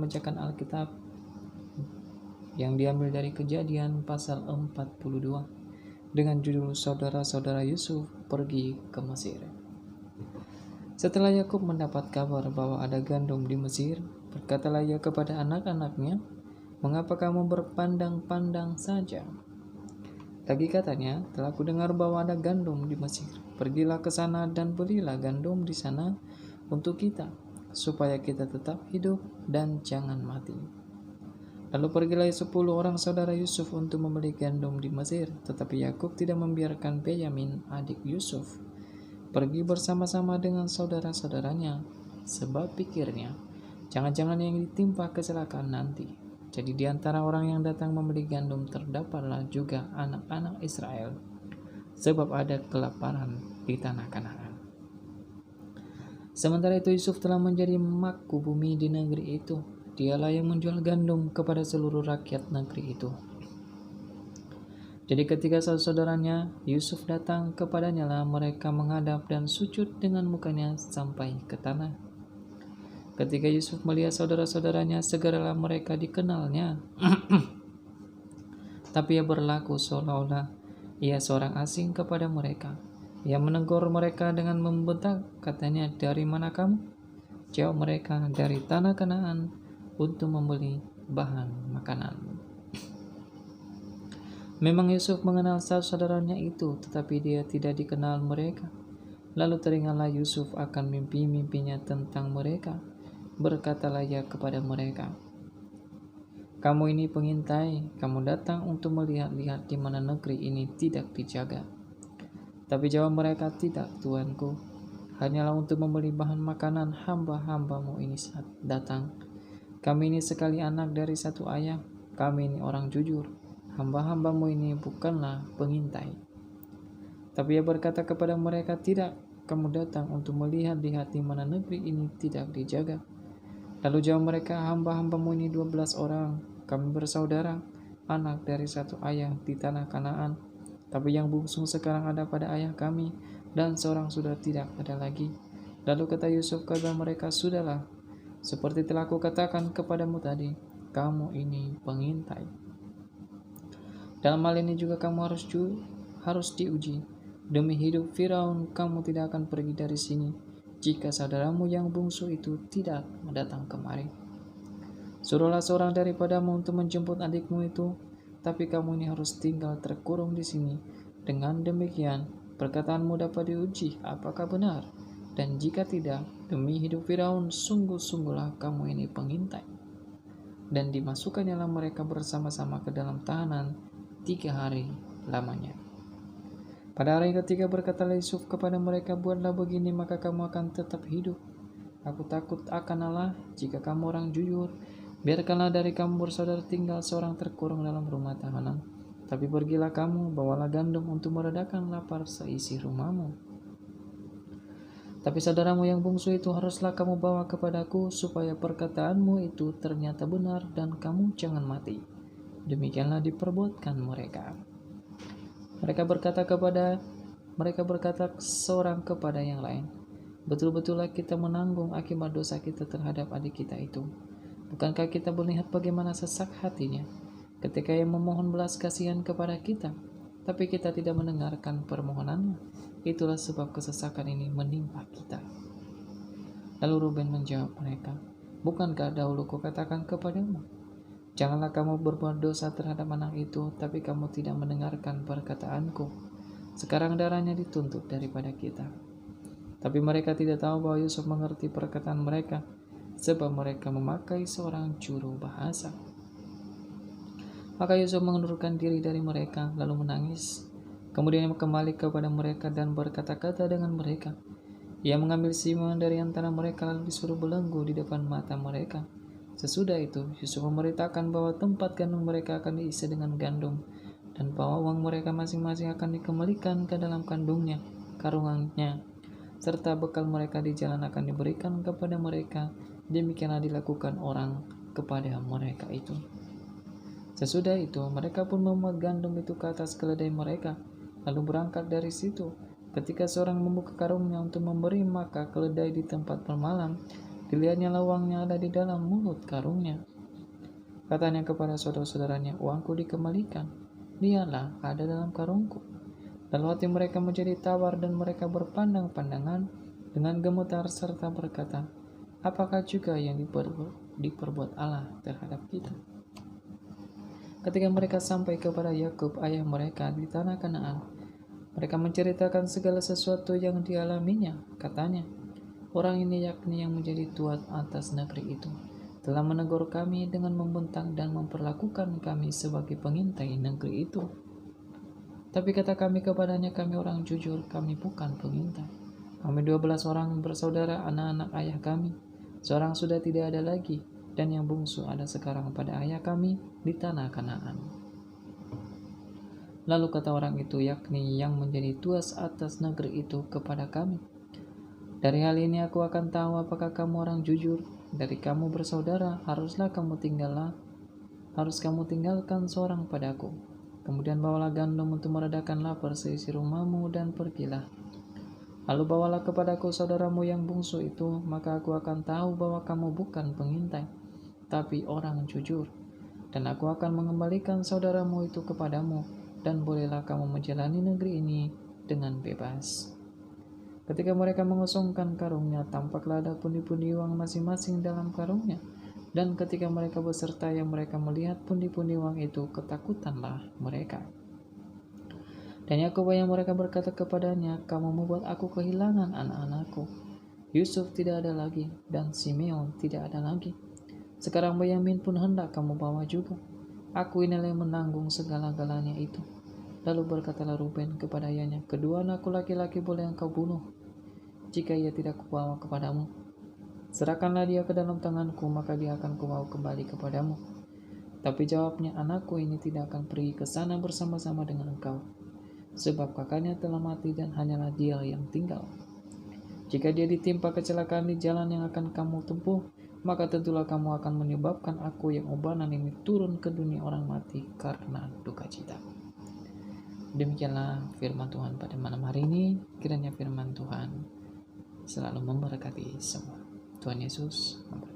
membacakan Alkitab yang diambil dari Kejadian pasal 42 dengan judul Saudara-saudara Yusuf pergi ke Mesir. Setelah Yakub mendapat kabar bahwa ada gandum di Mesir, berkatalah ia kepada anak-anaknya, "Mengapa kamu berpandang-pandang saja?" Lagi katanya, "Telah kudengar bahwa ada gandum di Mesir. Pergilah ke sana dan belilah gandum di sana untuk kita, supaya kita tetap hidup dan jangan mati." Lalu pergilah 10 orang saudara Yusuf untuk membeli gandum di Mesir, tetapi Yakub tidak membiarkan Benyamin, adik Yusuf, pergi bersama-sama dengan saudara-saudaranya, sebab pikirnya, jangan-jangan yang ditimpa kecelakaan nanti. Jadi di antara orang yang datang membeli gandum terdapatlah juga anak-anak Israel, sebab ada kelaparan di tanah Kanaan. Sementara itu Yusuf telah menjadi makku bumi di negeri itu. Dialah yang menjual gandum kepada seluruh rakyat negeri itu. Jadi ketika saudaranya Yusuf datang kepadanya lah mereka menghadap dan sujud dengan mukanya sampai ke tanah. Ketika Yusuf melihat saudara-saudaranya, segeralah mereka dikenalnya. Tapi ia berlaku seolah-olah ia seorang asing kepada mereka. Ia menegur mereka dengan membentak, katanya, "Dari mana kamu?" Jawab mereka, "Dari tanah Kanaan, untuk membeli bahan makanan." Memang Yusuf mengenal saudaranya itu, tetapi dia tidak dikenal mereka. Lalu teringatlah Yusuf akan mimpi-mimpinya tentang mereka. Berkatalah ia kepada mereka, "Kamu ini pengintai, kamu datang untuk melihat-lihat di mana negeri ini tidak dijaga." Tapi jawab mereka, "Tidak, tuanku, hanyalah untuk membeli bahan makanan hamba-hambamu ini saat datang. Kami ini sekali anak dari satu ayah, kami ini orang jujur, hamba-hambamu ini bukanlah pengintai." Tapi ia berkata kepada mereka, "Tidak, kamu datang untuk melihat-lihat di mana negeri ini tidak dijaga." Lalu jawab mereka, "Hamba-hambamu ini 12 orang, kami bersaudara, anak dari satu ayah di tanah Kanaan. Tapi yang bungsu sekarang ada pada ayah kami, dan seorang sudah tidak ada lagi." Lalu kata Yusuf kepada mereka, "Sudahlah, seperti telah kukatakan kepadamu tadi, kamu ini pengintai. Dalam hal ini juga kamu harus diuji. Demi hidup Firaun, kamu tidak akan pergi dari sini, jika saudaramu yang bungsu itu tidak datang kemari. Suruhlah seorang daripadamu untuk menjemput adikmu itu, tapi kamu ini harus tinggal terkurung di sini. Dengan demikian, perkataanmu dapat diuji apakah benar. Dan jika tidak, demi hidup Firaun, sungguh-sungguhlah kamu ini pengintai." Dan dimasukkannya mereka bersama-sama ke dalam tahanan 3 hari lamanya. Pada hari ketiga berkatalah Yusuf kepada mereka, "Buatlah begini, maka kamu akan tetap hidup. Aku takut akan Allah jika kamu orang jujur. Biarkanlah dari kamu bersaudara tinggal seorang terkurung dalam rumah tahanan. Tapi pergilah kamu, bawalah gandum untuk meredakan lapar seisi rumahmu. Tapi saudaramu yang bungsu itu haruslah kamu bawa kepadaku, supaya perkataanmu itu ternyata benar dan kamu jangan mati." Demikianlah diperbuatkan mereka. Mereka berkata seorang kepada yang lain, "Betul-betullah kita menanggung akibat dosa kita terhadap adik kita itu. Bukankah kita melihat bagaimana sesak hatinya ketika ia memohon belas kasihan kepada kita, tapi kita tidak mendengarkan permohonannya. Itulah sebab kesesakan ini menimpa kita." Lalu Ruben menjawab mereka, "Bukankah dahulu kukatakan kepadamu, janganlah kamu berbuat dosa terhadap anak itu, tapi kamu tidak mendengarkan perkataanku. Sekarang darahnya dituntut daripada kita." Tapi mereka tidak tahu bahwa Yusuf mengerti perkataan mereka, sebab mereka memakai seorang juru bahasa. Maka Yusuf mengundurkan diri dari mereka, lalu menangis. Kemudian kembali kepada mereka dan berkata-kata dengan mereka. Ia mengambil Simon dari antara mereka lalu disuruh belenggu di depan mata mereka. Sesudah itu, Yusuf memberitakan bahwa tempat gandum mereka akan diisi dengan gandum, dan bahwa uang mereka masing-masing akan dikembalikan ke dalam kandungnya, karungannya, serta bekal mereka di jalan akan diberikan kepada mereka. Demikianlah dilakukan orang kepada mereka itu. Sesudah itu, mereka pun memuat gandum itu ke atas keledai mereka, lalu berangkat dari situ. Ketika seorang membuka karungnya untuk memberi, maka keledai di tempat bermalam Dilihatnya uangnya ada di dalam mulut karungnya. Katanya kepada saudara-saudaranya, uangku dikembalikan. Lihatlah, ada dalam karungku. Lalu hati mereka menjadi tawar dan mereka berpandang-pandangan dengan gemetar serta berkata, apakah juga yang diperbuat Allah terhadap kita? Ketika mereka sampai kepada Yakub ayah mereka di tanah Kanaan, mereka menceritakan segala sesuatu yang dialaminya. Katanya, orang ini yakni yang menjadi tuan atas negeri itu, telah menegur kami dengan membentak dan memperlakukan kami sebagai pengintai negeri itu. Tapi kata kami kepadanya, kami orang jujur, kami bukan pengintai. Kami 12 orang bersaudara, anak-anak ayah kami. Seorang sudah tidak ada lagi, dan yang bungsu ada sekarang pada ayah kami di tanah Kanaan. Lalu kata orang itu, yakni yang menjadi tuas atas negeri itu kepada kami, dari hal ini aku akan tahu apakah kamu orang jujur. Dari kamu bersaudara, harus kamu tinggalkan seorang padaku. Kemudian bawalah gandum untuk meredakan lapar seisi rumahmu dan pergilah. Lalu bawalah kepadaku saudaramu yang bungsu itu, maka aku akan tahu bahwa kamu bukan pengintai, tapi orang jujur. Dan aku akan mengembalikan saudaramu itu kepadamu, dan bolehlah kamu menjalani negeri ini dengan bebas. Ketika mereka mengosongkan karungnya, tampaklah ada pundi-pundi uang masing-masing dalam karungnya. Dan ketika mereka beserta yang mereka melihat pundi-pundi uang itu, ketakutanlah mereka. Dan Yakub yang mereka berkata kepadanya, kamu membuat aku kehilangan anak-anakku. Yusuf tidak ada lagi, dan Simeon tidak ada lagi. Sekarang Benyamin pun hendak kamu bawa juga. Aku inilah yang menanggung segala-galanya itu. Lalu berkatalah Ruben kepada ayahnya, kedua anakku laki-laki boleh engkau bunuh, jika ia tidak kubawa kepadamu. Serahkanlah dia ke dalam tanganku, maka dia akan kubawa kembali kepadamu. Tapi jawabnya, anakku ini tidak akan pergi ke sana bersama-sama dengan engkau, sebab kakaknya telah mati dan hanyalah dia yang tinggal. Jika dia ditimpa kecelakaan di jalan yang akan kamu tempuh, maka tentulah kamu akan menyebabkan aku yang ubanan ini turun ke dunia orang mati karena duka cita. Demikianlah firman Tuhan pada malam hari ini. Kiranya firman Tuhan selalu memberkati semua. Tuhan Yesus memberkati.